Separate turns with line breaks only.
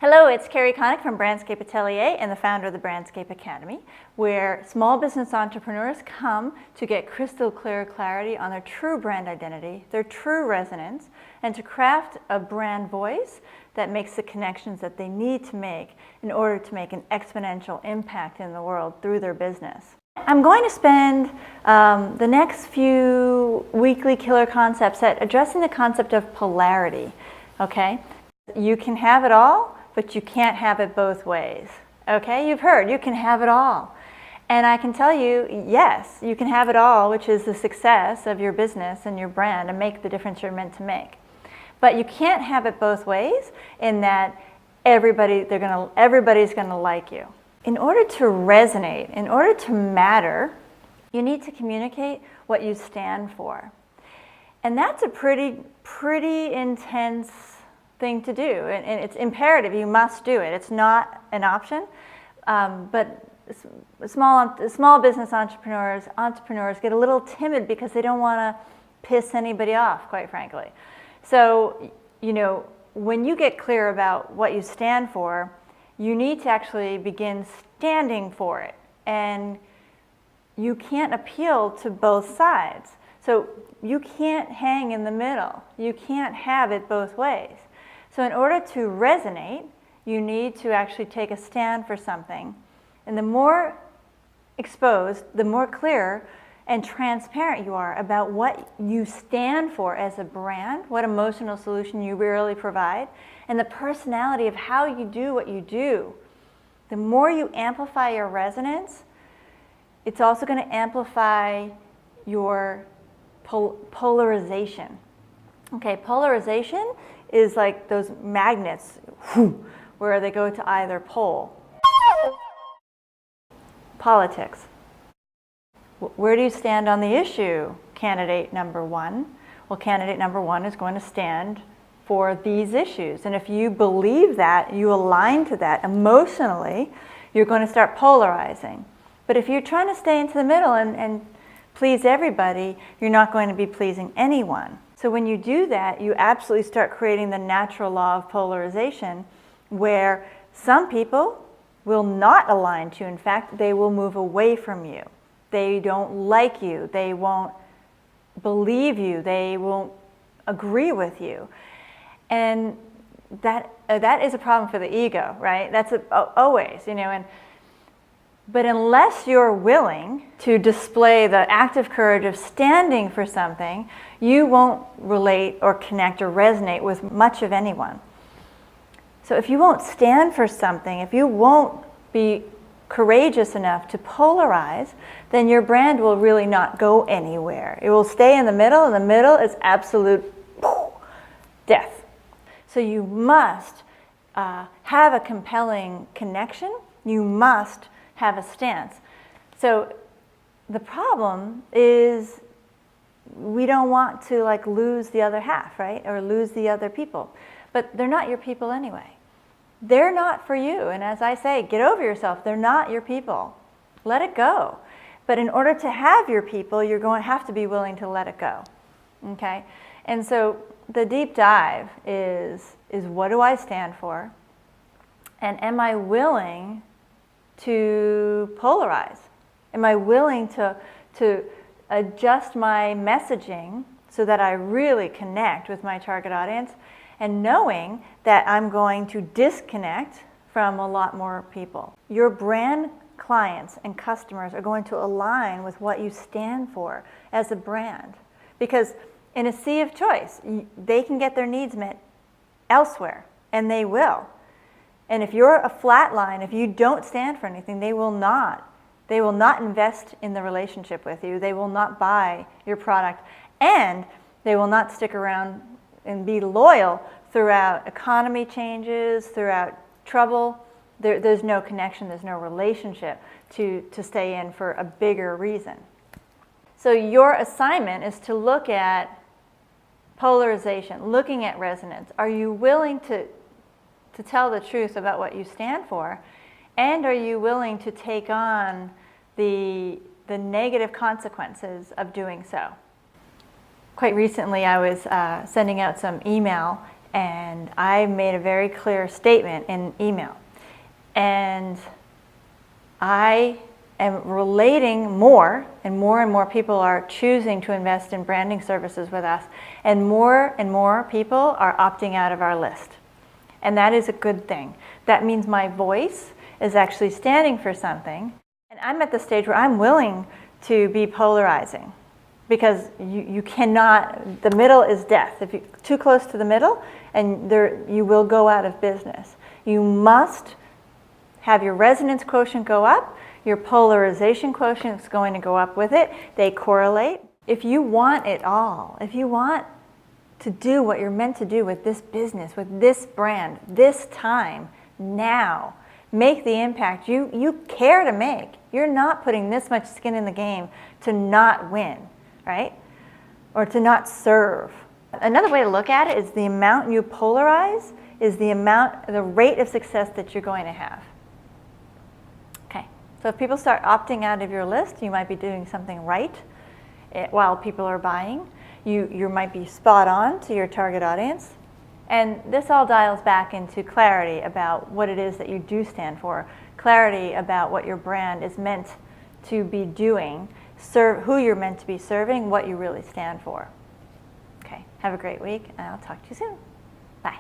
Hello, it's Kerri Konik from Brandscape Atelier and the founder of the Brandscape Academy, where small business entrepreneurs come to get crystal clear clarity on their true brand identity, their true resonance, and to craft a brand voice that makes the connections that they need to make in order to make an exponential impact in the world through their business. I'm going to spend the next few weekly killer concepts at addressing the concept of polarity, okay? You can have it all, but you can't have it both ways. Okay, you've heard, you can have it all. And I can tell you, yes, you can have it all, which is the success of your business and your brand and make the difference you're meant to make. But you can't have it both ways in that everybody's gonna like you. In order to resonate, in order to matter, you need to communicate what you stand for. And that's a pretty intense thing to do, and it's imperative. You must do it. It's not an option. But small business entrepreneurs get a little timid because they don't want to piss anybody off, quite frankly. So, you know, when you get clear about what you stand for, you need to actually begin standing for it, and you can't appeal to both sides. So you can't hang in the middle. You can't have it both ways. So in order to resonate, you need to actually take a stand for something. And the more exposed, the more clear and transparent you are about what you stand for as a brand, what emotional solution you really provide, and the personality of how you do what you do. The more you amplify your resonance, it's also going to amplify your polarization. Okay, polarization is like those magnets where they go to either pole. Politics. Where do you stand on the issue, candidate number one? Well, candidate number one is going to stand for these issues. And if you believe that, you align to that emotionally, you're going to start polarizing. But if you're trying to stay into the middle and please everybody, you're not going to be pleasing anyone. So when you do that, you absolutely start creating the natural law of polarization, where some people will not align to you. In fact, they will move away from you. They don't like you. They won't believe you. They won't agree with you. And that is a problem for the ego, right? That's always, you know. But unless you're willing to display the active courage of standing for something, you won't relate or connect or resonate with much of anyone. So if you won't stand for something, if you won't be courageous enough to polarize, then your brand will really not go anywhere. It will stay in the middle, and the middle is absolute death. So you must have a compelling connection. You must have a stance. So the problem is we don't want to like lose the other half, right? Or lose the other people. But they're not your people anyway. They're not for you. And as I say, get over yourself. They're not your people. Let it go. But in order to have your people, you're going to have to be willing to let it go. Okay? And so the deep dive is what do I stand for? And am I willing to polarize? Am I willing to adjust my messaging so that I really connect with my target audience, and knowing that I'm going to disconnect from a lot more people? Your brand clients and customers are going to align with what you stand for as a brand, because in a sea of choice, they can get their needs met elsewhere, and they will. And if you're a flat line, if you don't stand for anything, they will not invest in the relationship with you. They will not buy your product, and they will not stick around and be loyal throughout economy changes, throughout trouble. There's no connection, there's no relationship to stay in for a bigger reason. So your assignment is to look at polarization, looking at resonance. Are you willing to tell the truth about what you stand for? And are you willing to take on the negative consequences of doing so? Quite recently, I was sending out some email, And I made a very clear statement in email. And I am relating more and more people are choosing to invest in branding services with us. And more people are opting out of our list. And that is a good thing. That means my voice is actually standing for something. And I'm at the stage where I'm willing to be polarizing. Because you cannot, the middle is death. If you're too close to the middle, and you will go out of business. You must have your resonance quotient go up. Your polarization quotient is going to go up with it. They correlate. If you want it all, if you want to do what you're meant to do with this business, with this brand, this time, now, make the impact you care to make. You're not putting this much skin in the game to not win, right? Or to not serve. Another way to look at it is the amount you polarize is the rate of success that you're going to have. Okay, so if people start opting out of your list, you might be doing something right while people are buying. You might be spot on to your target audience. And this all dials back into clarity about what it is that you do stand for, clarity about what your brand is meant to be doing, who you're meant to be serving, what you really stand for. Okay, have a great week, and I'll talk to you soon. Bye.